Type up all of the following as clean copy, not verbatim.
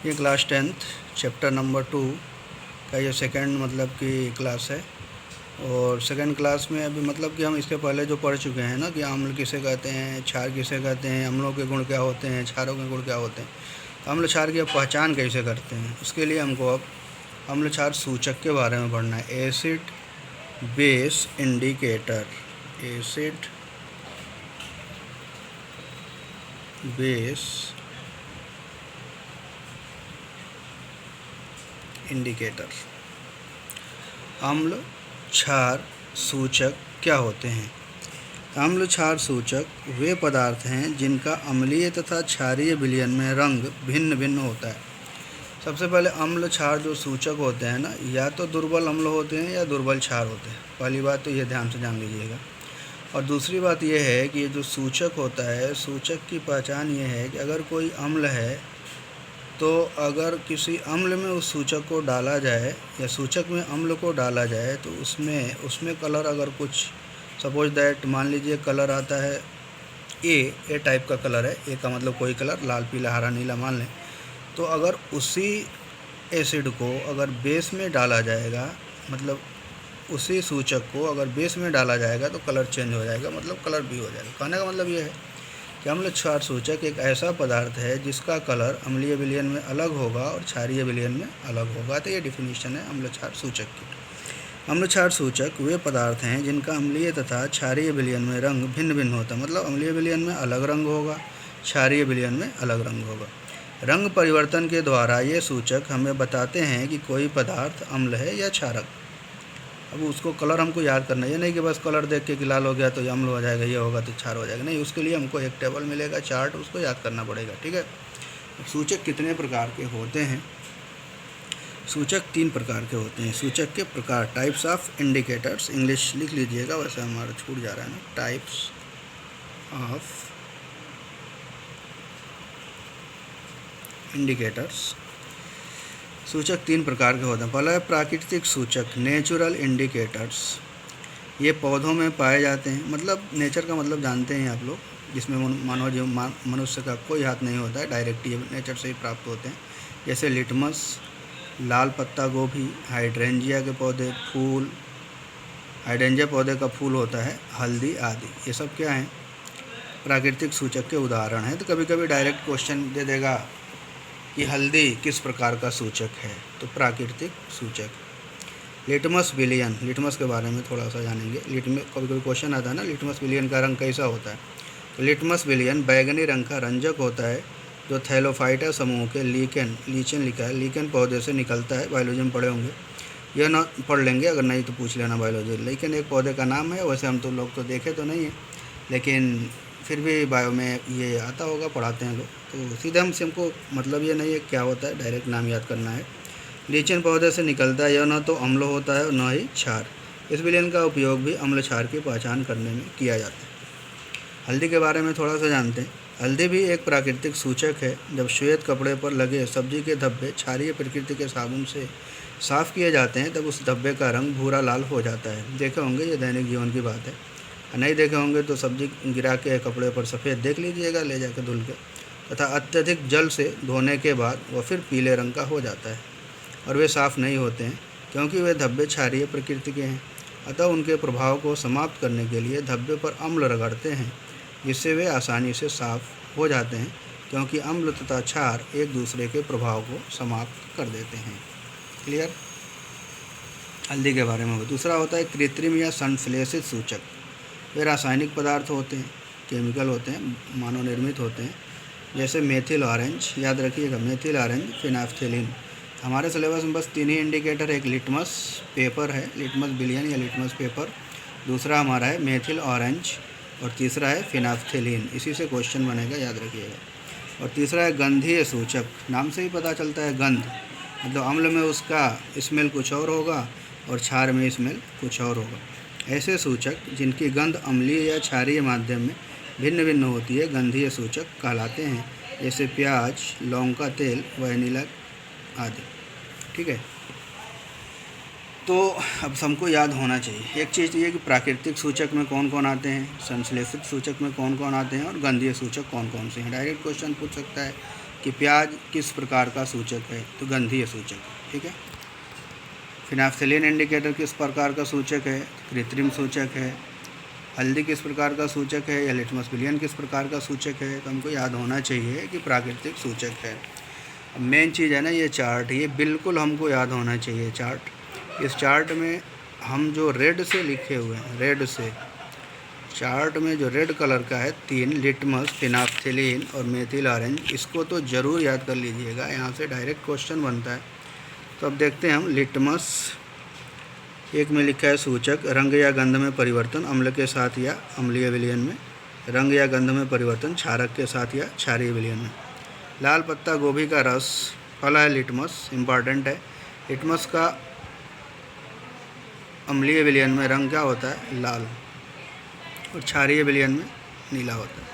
ये class 10th chapter number 2 का ये सेकंड मतलब कि क्लास है। और सेकंड क्लास में अभी मतलब कि हम इसके पहले जो पढ़ चुके हैं ना कि अम्ल किसे कहते हैं, क्षार किसे कहते हैं, अम्लों के गुण क्या होते हैं, क्षारों के गुण क्या होते हैं, तो अम्ल क्षार की पहचान कैसे करते हैं, उसके लिए हमको अब अम्ल क्षार सूचक के बारे में पढ़ना है। Acid base indicator, acid base indicator. अम्ल क्षार सूचक क्या होते हैं? अम्ल क्षार सूचक वे पदार्थ हैं जिनका अम्लीय तथा क्षारीय विलयन में रंग भिन्न भिन्न होता है। सबसे पहले अम्ल क्षार जो सूचक होते हैं ना, या तो दुर्बल अम्ल होते हैं या दुर्बल क्षार होते हैं। पहली बात तो ये ध्यान से जान लीजिएगा। और दूसरी बात यह है कि ये जो सूचक होता है, सूचक की पहचान ये है कि अगर कोई अम्ल है तो अगर किसी अम्ल में उस सूचक को डाला जाए या सूचक में अम्ल को डाला जाए तो उसमें कलर अगर कुछ सपोज दैट मान लीजिए कलर आता है ए टाइप का कलर है, ए का मतलब कोई कलर लाल पीला हरा नीला मान लें, तो अगर उसी एसिड को अगर बेस में डाला जाएगा, मतलब उसी सूचक को अगर बेस में डाला जाएगा तो कलर चेंज हो जाएगा, मतलब कलर भी हो जाएगा। कहने का मतलब ये है कि अम्ल क्षार सूचक एक ऐसा पदार्थ है जिसका कलर अम्लीय विलयन में अलग होगा और क्षारीय विलयन में अलग होगा। तो ये डिफिनीशन है अम्ल क्षार सूचक की। अम्ल क्षार सूचक वे पदार्थ हैं जिनका अम्लीय तथा क्षारीय विलयन में रंग भिन्न भिन्न होता है, मतलब अम्लीय विलयन में अलग रंग होगा, क्षारीय विलयन में अलग रंग होगा। रंग परिवर्तन के द्वारा ये सूचक हमें बताते हैं कि कोई पदार्थ अम्ल है या क्षारक। अब उसको कलर हमको याद करना है, ये नहीं कि बस कलर देख के कि लाल हो गया तो ये अम्ल हो जाएगा, ये होगा तो क्षार हो जाएगा, नहीं। उसके लिए हमको एक टेबल मिलेगा, चार्ट, उसको याद करना पड़ेगा, ठीक है। सूचक कितने प्रकार के होते हैं? सूचक 3 प्रकार के होते हैं। सूचक के प्रकार, टाइप्स ऑफ इंडिकेटर्स, इंग्लिश लिख लीजिएगा, वैसे हमारा छूट जा रहा है ना। Types of indicators. सूचक 3 प्रकार के होते हैं। पहला है प्राकृतिक सूचक, नेचुरल इंडिकेटर्स। ये पौधों में पाए जाते हैं, मतलब नेचर का मतलब जानते हैं आप लोग, जिसमें मानव जीव मनुष्य का कोई हाथ नहीं होता है, डायरेक्ट ये नेचर से ही प्राप्त होते हैं। जैसे लिटमस, लाल पत्ता गोभी, हाइड्रेंजिया के पौधे, फूल, हाइड्रेंजिया पौधे का फूल होता है, हल्दी आदि। ये सब क्या हैं? प्राकृतिक सूचक के उदाहरण हैं। तो कभी कभी डायरेक्ट क्वेश्चन दे देगा कि हल्दी किस प्रकार का सूचक है, तो प्राकृतिक सूचक। लिटमस विलयन, लिटमस के बारे में थोड़ा सा जानेंगे। कभी कभी क्वेश्चन आता है ना, लिटमस विलयन का रंग कैसा होता है? तो लिटमस विलयन बैगनी रंग का रंजक होता है जो थैलोफाइटा समूह के लीचन लिखा है, लीकेन पौधे से निकलता है। बायोलॉजी में पढ़े होंगे, यह ना पढ़ लेंगे, अगर नहीं तो पूछ लेना बायोलॉजी। लीकेन एक पौधे का नाम है, वैसे हम तो लोग तो देखे तो नहीं है, लेकिन फिर भी बायो में ये आता होगा, पढ़ाते हैं लोग, तो सीधे हमको मतलब ये नहीं है क्या होता है, डायरेक्ट नाम याद करना है। लीचन पौधे से निकलता है, यह न तो अम्ल होता है और न ही क्षार। इस विलयन का उपयोग भी अम्ल क्षार की पहचान करने में किया जाता है। हल्दी के बारे में थोड़ा सा जानते हैं। हल्दी भी एक प्राकृतिक सूचक है। जब श्वेत कपड़े पर लगे सब्जी के धब्बे क्षारीय प्रकृति के साबुन से साफ़ किए जाते हैं, तब उस धब्बे का रंग भूरा लाल हो जाता है। देखे होंगे, ये दैनिक जीवन की बात है। नहीं देखे होंगे तो सब्जी गिरा के कपड़े पर सफ़ेद देख लीजिएगा, ले जाकर धुल के, तथा अत्यधिक जल से धोने के बाद वह फिर पीले रंग का हो जाता है और वे साफ़ नहीं होते हैं क्योंकि वे धब्बे क्षारीय प्रकृति के हैं। अतः उनके प्रभाव को समाप्त करने के लिए धब्बे पर अम्ल रगड़ते हैं, जिससे वे आसानी से साफ़ हो जाते हैं, क्योंकि अम्ल तथा क्षार एक दूसरे के प्रभाव को समाप्त कर देते हैं। क्लियर? हल्दी के बारे में। दूसरा होता है कृत्रिम या संश्लेषित सूचक। वे रासायनिक पदार्थ होते हैं, केमिकल होते हैं, मानव निर्मित होते हैं। जैसे मेथिल ऑरेंज, याद रखिएगा, मेथिल ऑरेंज, फिनाफ्थेलिन। हमारे सिलेबस में बस 3 ही इंडिकेटर, एक लिटमस पेपर है, लिटमस विलयन या लिटमस पेपर, दूसरा हमारा है मेथिल ऑरेंज, और तीसरा है फिनाफ्थेलिन। इसी से क्वेश्चन बनेगा, याद रखिएगा। और तीसरा है गंधीय सूचक। नाम से ही पता चलता है गंध, मतलब अम्ल में उसका स्मेल कुछ और होगा और क्षार में स्मेल कुछ और होगा। ऐसे सूचक जिनकी गंध अम्लीय या क्षारीय माध्यम में भिन्न भिन्न होती है गंधीय सूचक कहलाते हैं, जैसे प्याज, लौंग का तेल, वैनिला आदि। ठीक है, तो अब हमको याद होना चाहिए एक चीज़ ये कि प्राकृतिक सूचक में कौन कौन आते हैं, संश्लेषित सूचक में कौन कौन आते हैं, और गंधीय सूचक कौन कौन से हैं। डायरेक्ट क्वेश्चन पूछ सकता है कि प्याज किस प्रकार का सूचक है, तो गंधीय सूचक है। ठीक है। फिनाफ्थलीन इंडिकेटर किस प्रकार का सूचक है, कृत्रिम सूचक है। हल्दी किस प्रकार का सूचक है, या लिटमस विलियन किस प्रकार का सूचक है, तो हमको याद होना चाहिए कि प्राकृतिक सूचक है। अब मेन चीज़ है ना ये चार्ट, ये बिल्कुल हमको याद होना चाहिए चार्ट। इस चार्ट में हम जो रेड से लिखे हुए हैं, रेड से चार्ट में जो रेड कलर का है 3 लिटमस, फिनाफ्थलीन और मेथिल ऑरेंज, इसको तो ज़रूर याद कर लीजिएगा, यहाँ से डायरेक्ट क्वेश्चन बनता है। तो अब देखते हैं हम। लिटमस एक में लिखा है सूचक, रंग या गंध में परिवर्तन अम्ल के साथ या अम्लीय विलयन में, रंग या गंध में परिवर्तन क्षारक के साथ या क्षारीय विलयन में। लाल पत्ता गोभी का रस, फल है लिटमस, इम्पॉर्टेंट है। लिटमस का अम्लीय विलयन में रंग क्या होता है, लाल, और क्षारीय विलयन में नीला होता है।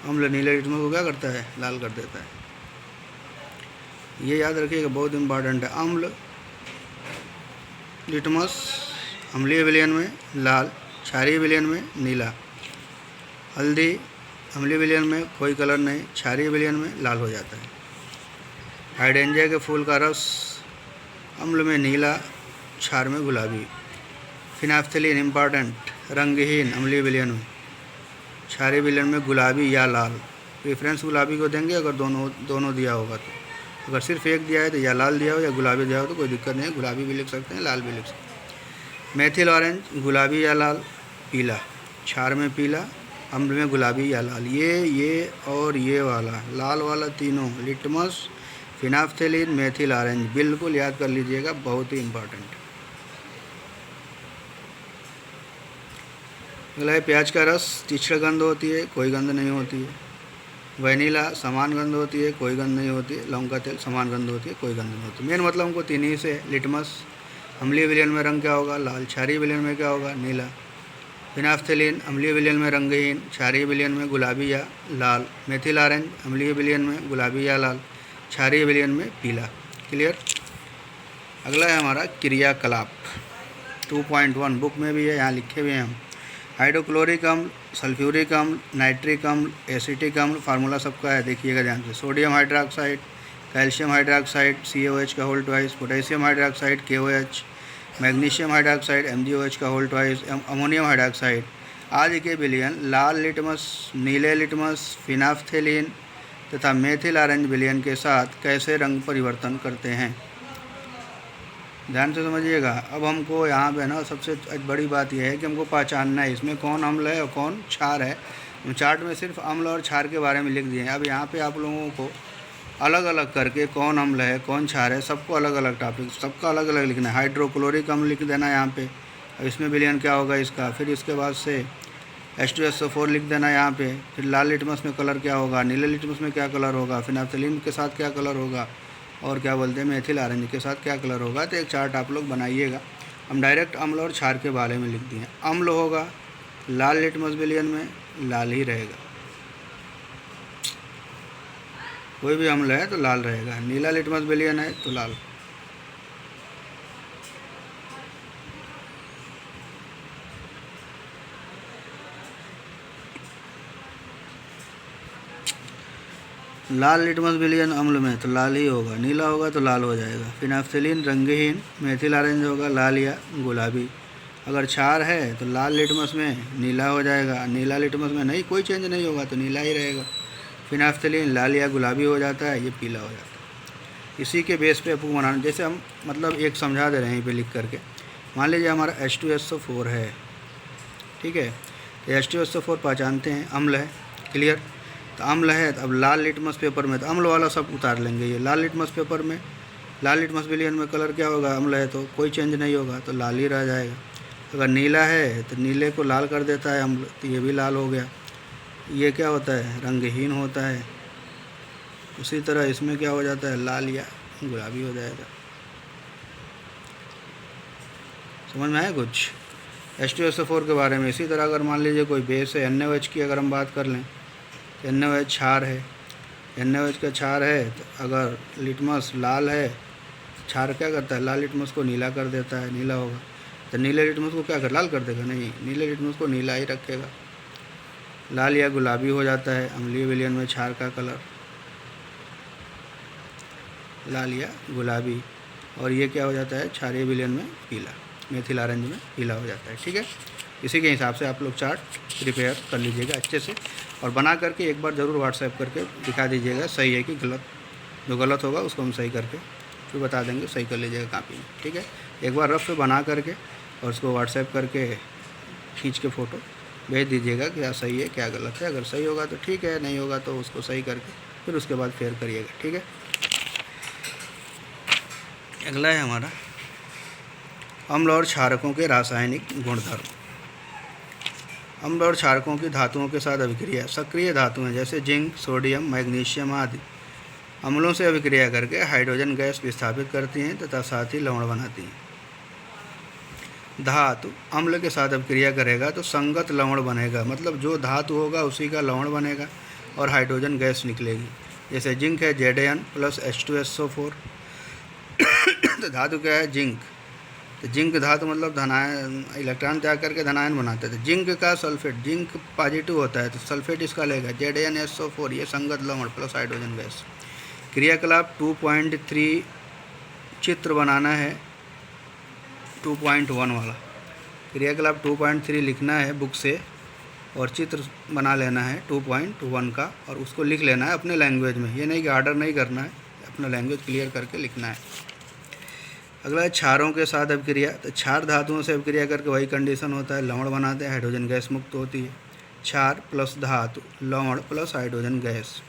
अम्ल नीले लिटमस को क्या करता है, लाल कर देता है। ये याद रखिएगा, बहुत इम्पॉर्टेंट है। अम्ल लिटमस अम्लीय विलयन में लाल, क्षारीय विलयन में नीला। हल्दी अम्लीय विलयन में कोई कलर नहीं, क्षारीय विलयन में लाल हो जाता है। हाइड्रेंजिया के फूल का रस अम्ल में नीला, क्षार में गुलाबी। फिनाफ्थलीन इम्पॉर्टेंट, रंगहीन अम्लीय विलयन में, क्षारीय विलयन में गुलाबी या लाल। प्रेफरेंस गुलाबी को देंगे अगर दोनों दिया होगा तो। अगर सिर्फ एक दिया है तो या लाल दिया हो या गुलाबी दिया हो तो कोई दिक्कत नहीं, गुलाबी भी लिख सकते हैं, लाल भी लिख सकते हैं। मेथिल ऑरेंज गुलाबी या लाल, पीला, क्षार में पीला, अम्ल में गुलाबी या लाल। ये और ये वाला लाल वाला तीनों, लिटमस, फिनाफ्थलीन, मेथिल ऑरेंज, बिल्कुल याद कर लीजिएगा, बहुत ही इम्पॉर्टेंट। अगला है प्याज का रस, तीक्ष्ण गंध होती है, कोई गंध नहीं होती है। वैनिला समान गंध होती है, कोई गंध नहीं होती है। लौंग का तेल समान गंध होती है, कोई गंध नहीं होती। मेन मतलब हमको तीन ही से। लिटमस अम्लीय विलयन में रंग क्या होगा, लाल, क्षारीय विलयन में क्या होगा, नीला। फिनाफ्थलीन अम्लीय विलयन में रंगहीन, क्षारीय विलयन में गुलाबी या लाल। मेथिल ऑरेंज अम्लीय विलयन में गुलाबी या लाल, क्षारीय विलयन में पीला। क्लियर। अगला है हमारा क्रियाकलाप 2.1, बुक में भी है, यहाँ लिखे हुए हैं हम। हाइड्रोक्लोरिक अम्ल, सल्फ्यूरिक अम्ल, नाइट्रिक अम्ल, एसिटिक अम्ल, फार्मूला सबका है, देखिएगा ध्यान से। Sodium hydroxide, calcium hydroxide COH का whole twice, potassium hydroxide KOH, magnesium hydroxide MgOH का होल ट्वाइस, अमोनियम हाइड्रोक्साइड आदि के विलयन लाल लिटमस, नीले लिटमस, फिनाफ्थलीन तथा मेथिल ऑरेंज विलयन के साथ कैसे रंग परिवर्तन करते हैं, ध्यान से समझिएगा। अब हमको यहाँ पे ना सबसे बड़ी बात यह है कि हमको पहचानना है इसमें कौन अम्ल है और कौन क्षार है। चार्ट में सिर्फ अम्ल और क्षार के बारे में लिख दिए हैं। अब यहाँ पे आप लोगों को अलग अलग करके कौन अम्ल है कौन क्षार है सबको अलग अलग टॉपिक, सबका अलग अलग लिखना है। हाइड्रोक्लोरिक अम्ल लिख देना यहाँ पे, अब इसमें विलयन क्या होगा इसका। फिर इसके बाद से H2SO4 लिख देना यहाँ पे। फिर लाल लिटमस में कलर क्या होगा, नीले लिटमस में क्या कलर होगा, फिनाफ्थलीन के साथ क्या कलर होगा, और क्या बोलते हैं मेथिल ऑरेंज के साथ क्या कलर होगा। तो एक चार्ट आप लोग बनाइएगा। हम डायरेक्ट अम्ल और क्षार के बारे में लिख दिए। अम्ल होगा लाल लिटमस विलयन में लाल ही रहेगा, कोई भी अम्ल है तो लाल रहेगा। नीला लिटमस विलयन है तो लाल। लाल लिटमस विलयन अम्ल में तो लाल ही होगा, नीला होगा तो लाल हो जाएगा। फिनाफ्थलीन रंगहीन, मेथिल ऑरेंज होगा लाल या गुलाबी। अगर क्षार है तो लाल लिटमस में नीला हो जाएगा, नीला लिटमस में नहीं, कोई चेंज नहीं होगा तो नीला ही रहेगा। फिनाफ्थलीन लाल या गुलाबी हो जाता है, ये पीला हो जाता है। इसी के बेस पे आपको बनाना, जैसे हम मतलब एक समझा दे रहे हैं यहीं पे लिख करके। मान लीजिए हमारा H2SO4 है, ठीक है, तो H2SO4 पहचानते हैं अम्ल है। क्लियर। तो अम्ल है, तो अब लाल लिटमस पेपर में तो अम्ल वाला सब उतार लेंगे। ये लाल लिटमस पेपर में, लाल लिटमस विलयन में कलर क्या होगा, अम्ल है तो कोई चेंज नहीं होगा तो लाल ही रह जाएगा। अगर नीला है तो नीले को लाल कर देता है अम्ल, तो ये भी लाल हो गया। ये क्या होता है, रंगहीन होता है। उसी तरह इसमें क्या हो जाता है, लाल या गुलाबी हो जाएगा। समझ में आया कुछ H2SO4 के बारे में। इसी तरह अगर मान लीजिए कोई बेस है NaOH की अगर हम बात कर लें तो NaOH क्षार है, NaOH का क्षार है, तो अगर लिटमस लाल है, क्षार क्या करता है, लाल लिटमस को नीला कर देता है, नीला होगा। तो नीले लिटमस को क्या कर लाल कर देगा? नहीं, नीले लिटमस को नीला ही रखेगा। लाल या गुलाबी हो जाता है अम्लीय विलयन में क्षार का कलर, लाल या गुलाबी। और ये क्या हो जाता है? क्षारीय विलयन में पीला, मेथिल ऑरेंज में पीला हो जाता है। ठीक है, इसी के हिसाब से आप लोग चार्ट प्रिपेयर कर लीजिएगा अच्छे से, और बना करके एक बार ज़रूर व्हाट्सएप करके दिखा दीजिएगा सही है कि गलत। जो गलत होगा उसको हम सही करके फिर बता देंगे, सही कर लीजिएगा कापी में। ठीक है, एक बार रफ पे बना करके और उसको व्हाट्सएप करके खींच के फ़ोटो भेज दीजिएगा क्या सही है क्या गलत है। अगर सही होगा तो ठीक है, नहीं होगा तो उसको सही करके फिर उसके बाद फेयर करिएगा। ठीक है, अगला है हमारा अम्ल और क्षारकों के रासायनिक गुणधर्म। अम्ल और क्षारकों की धातुओं के साथ अभिक्रिया। सक्रिय धातुएं जैसे जिंक, सोडियम, मैग्नीशियम आदि अम्लों से अभिक्रिया करके हाइड्रोजन गैस विस्थापित करती हैं तथा साथ ही लवण बनाती हैं। धातु अम्ल के साथ अभिक्रिया करेगा तो संगत लवण बनेगा, मतलब जो धातु होगा उसी का लवण बनेगा और हाइड्रोजन गैस निकलेगी। जैसे जिंक है Zn प्लस H2SO4। तो धातु क्या है? जिंक। तो जिंक धातु मतलब धनायन, इलेक्ट्रॉन त्याग करके धनायन बनाते थे। जिंक का सल्फेट, जिंक पॉजिटिव होता है तो सल्फेट इसका लेगा ZnSO4, ये संगत लवण प्लस हाइड्रोजन गैस। क्रियाकलाप 2.3 चित्र बनाना है 2.1 वाला। क्रियाकलाप 2.3 लिखना है बुक से और चित्र बना लेना है 2.1 का और उसको लिख लेना है अपने लैंग्वेज में। ये नहीं कि ऑर्डर नहीं करना है, अपना लैंग्वेज क्लियर करके लिखना है। अगला है क्षारों के साथ अभिक्रिया। तो क्षार धातुओं से अभिक्रिया करके वही कंडीशन होता है, लवण बनाते हैं, हाइड्रोजन गैस मुक्त होती है। क्षार प्लस धातु, लवण plus hydrogen gas.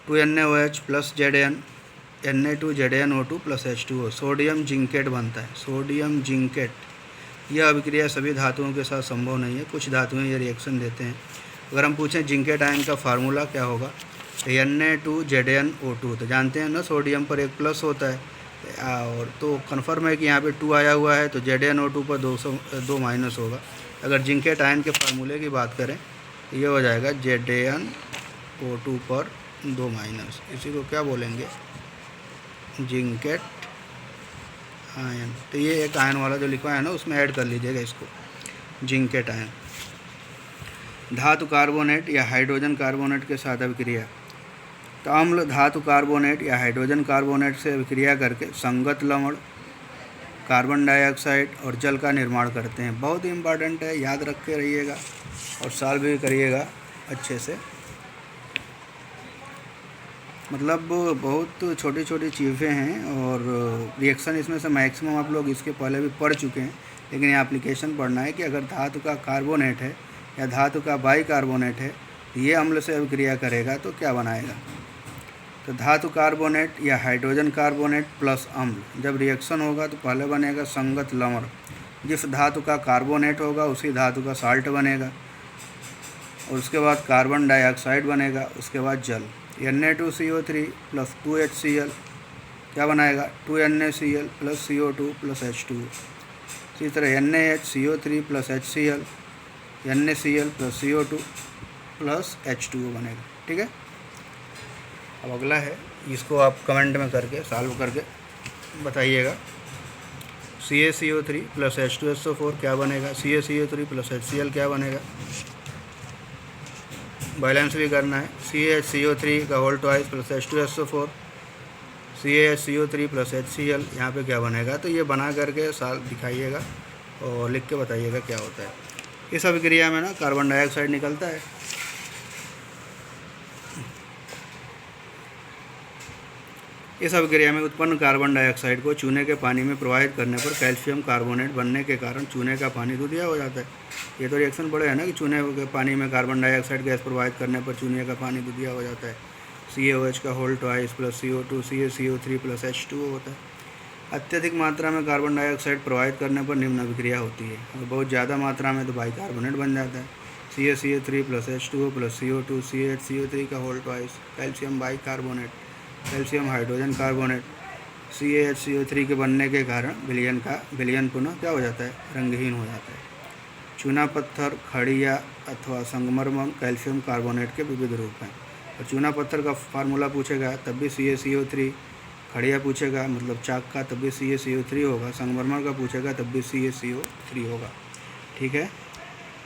2NaOH plus Zn, Na2ZnO2 plus H2O। Sodium zincate बनता है, सोडियम जिंकेट। यह अभिक्रिया सभी धातुओं के साथ संभव नहीं है, कुछ धातुएं ये रिएक्शन देते हैं। अगर हम पूछें जिंकेट आयन का फार्मूला क्या होगा, तो Na2ZnO2। तो जानते हैं ना सोडियम पर एक प्लस होता है, और तो कन्फर्म है कि यहाँ पे 2 आया हुआ है तो ZnO2 पर 2 माइनस होगा। अगर जिंकेट आयन के फार्मूले की बात करें तो ये हो जाएगा ZnO2 पर 2 माइनस। इसी को क्या बोलेंगे? Zincate ion. तो ये एक आयन वाला जो लिखा है ना उसमें ऐड कर लीजिएगा इसको, जिंकेट आयन। धातु कार्बोनेट या हाइड्रोजन कार्बोनेट के साथ अभिक्रिया। तो अम्ल धातु कार्बोनेट या हाइड्रोजन कार्बोनेट से अभिक्रिया करके संगत लवण, कार्बन डाइऑक्साइड और जल का निर्माण करते हैं। बहुत ही इम्पॉर्टेंट है, याद रख के रहिएगा और सॉल्व भी करिएगा अच्छे से। मतलब बहुत छोटी छोटी चीज़ें हैं और रिएक्शन इसमें से मैक्सिमम आप लोग इसके पहले भी पढ़ चुके हैं, लेकिन ये एप्लीकेशन पढ़ना है कि अगर धातु का कार्बोनेट है या धातु का बाइकार्बोनेट है, ये अम्ल से अभिक्रिया करेगा तो क्या बनाएगा। तो धातु कार्बोनेट या हाइड्रोजन कार्बोनेट प्लस अम्ल जब रिएक्शन होगा तो पहले बनेगा संगत लवण। जिस धातु का कार्बोनेट होगा उसी धातु का साल्ट बनेगा और उसके बाद कार्बन डाइऑक्साइड बनेगा, उसके बाद जल। Na2CO3 प्लस 2HCl क्या बनाएगा? 2NaCl plus CO2 plus H2O। इसी तरह NaHCO3 plus HCl, NaCl plus CO2 plus H2O बनेगा। ठीक है, अब अगला है, इसको आप कमेंट में करके सॉल्व करके बताइएगा। CaCO3 प्लस H2SO4 क्या बनेगा? CaCO3 प्लस HCl क्या बनेगा? बैलेंस भी करना है। CaHCO3 का whole twice plus H2SO4, CaHCO3 plus HCl यहाँ पे क्या बनेगा? तो ये बना करके साल दिखाइएगा और लिख के बताइएगा क्या होता है। इस अभिक्रिया में ना कार्बन डाइऑक्साइड निकलता है। इस अभिक्रिया में उत्पन्न कार्बन डाइऑक्साइड को चूने के पानी में प्रवाहित करने पर कैल्शियम कार्बोनेट बनने के कारण चूने का पानी दूधिया हो जाता है। ये तो रिएक्शन बड़े है ना कि चूने के पानी में कार्बन डाइऑक्साइड गैस प्रवाहित करने पर चूने का पानी दूधिया हो जाता है। CaOH का whole twice plus CO2 CaCO3 plus H2O होता है। अत्यधिक मात्रा में कार्बन डाइऑक्साइड प्रवाहित करने पर निम्न अभिक्रिया होती है, और बहुत ज़्यादा मात्रा में तो बाइकार्बोनेट बन जाता है। CaCO3 plus H2O plus CO2 CaHCO3 का whole twice, calcium bicarbonate, calcium hydrogen carbonate. CaHCO3 के बनने के कारण विलयन पुनः क्या हो जाता है? रंगहीन हो जाता है। चूना पत्थर, खड़िया अथवा संगमरमर कैल्शियम कार्बोनेट के विविध रूप हैं। और चूना पत्थर का फार्मूला पूछेगा तब भी CaCO3, खड़िया पूछेगा मतलब चाक का, तब भी CaCO3 होगा। संगमरमर का पूछेगा तब भी CaCO3 होगा। ठीक है,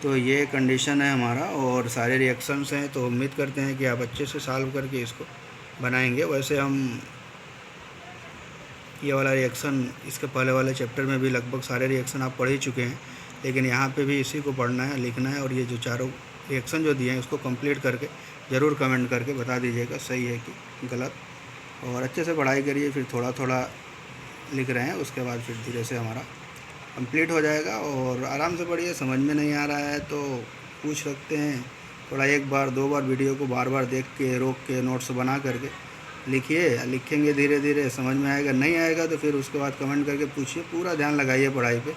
तो ये कंडीशन है हमारा और सारे रिएक्शंस हैं। तो उम्मीद करते हैं कि आप अच्छे से सॉल्व करके इसको बनाएंगे। वैसे हम ये वाला रिएक्शन इसके पहले वाले चैप्टर में भी लगभग सारे रिएक्शन आप पढ़ ही चुके हैं, लेकिन यहाँ पे भी इसी को पढ़ना है, लिखना है। और ये जो चारों रिएक्शन जो दिए हैं उसको कंप्लीट करके ज़रूर कमेंट करके बता दीजिएगा सही है कि गलत। और अच्छे से पढ़ाई करिए, फिर थोड़ा थोड़ा लिख रहे हैं, उसके बाद फिर धीरे से हमारा कंप्लीट हो जाएगा। और आराम से पढ़िए, समझ में नहीं आ रहा है तो पूछ सकते हैं। थोड़ा एक बार दो बार वीडियो को बार बार देख के रोक के नोट्स बना करके लिखिए। लिखेंगे धीरे धीरे समझ में आएगा, नहीं आएगा तो फिर उसके बाद कमेंट करके पूछिए। पूरा ध्यान लगाइए पढ़ाई पे,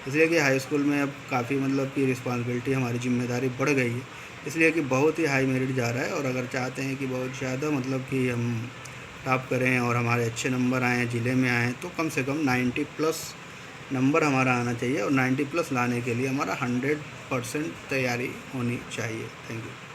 इसलिए कि हाई स्कूल में अब काफ़ी मतलब कि रिस्पॉन्सिबिलिटी, हमारी जिम्मेदारी बढ़ गई है, इसलिए कि बहुत ही हाई मेरिट जा रहा है। और अगर चाहते हैं कि बहुत ज़्यादा मतलब कि हम टॉप करें और हमारे अच्छे नंबर आएँ, ज़िले में आएँ, तो कम से कम 90+ नंबर हमारा आना चाहिए। और 90+ लाने के लिए हमारा 100% तैयारी होनी चाहिए। Thank you.